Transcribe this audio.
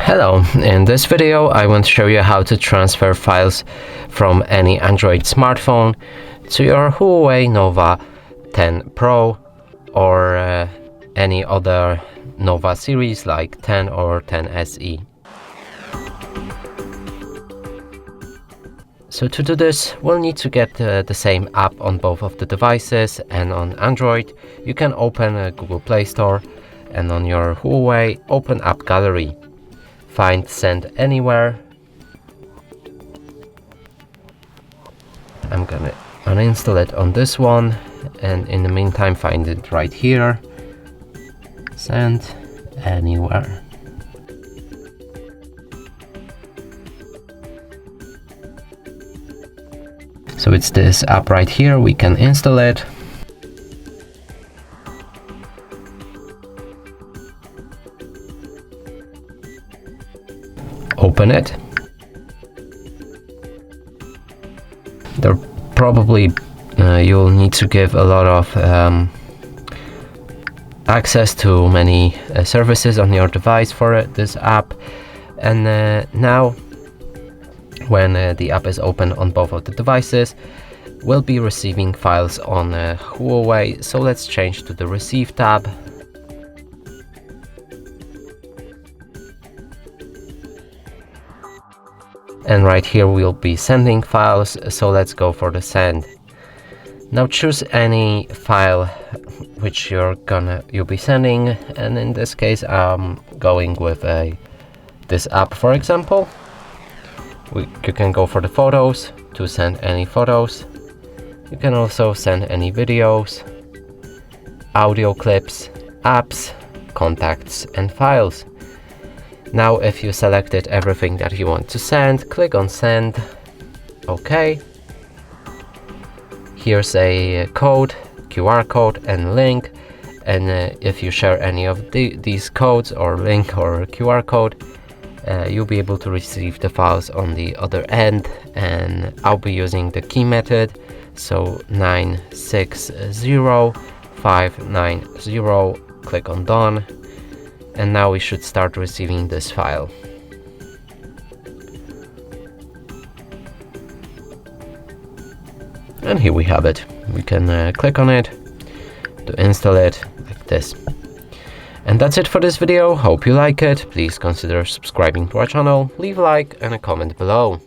Hello, in this video I want to show you how to transfer files from any Android smartphone to your Huawei Nova 10 Pro or any other Nova series like 10 or 10 SE. So to do this, we'll need to get the same app on both of the devices, and on Android you can open Google Play Store, and on your Huawei open App Gallery. Find Send Anywhere. I'm gonna uninstall it on this one, and in the meantime find it right here. Send Anywhere. So it's this app right here, we can install it. Open it. There probably you'll need to give a lot of access to many services on your device for this app, and now when the app is open on both of the devices, we'll be receiving files on Huawei. So let's change to the Receive tab. And right here we'll be sending files, so let's go for the send. Now choose any file which you'll be sending, and in this case I'm going with this app, for example. You can go for the photos to send any photos. You can also send any videos, audio clips, apps, contacts and files. Now if you selected everything that you want to send, click on send. OK. Here's a code, QR code and link, and if you share any of these codes or link or QR code, you'll be able to receive the files on the other end. And I'll be using the key method, so 960590. Click on done. And now we should start receiving this file. And here we have it. We can click on it to install it like this. And that's it for this video. Hope you like it. Please consider subscribing to our channel, leave a like and a comment below.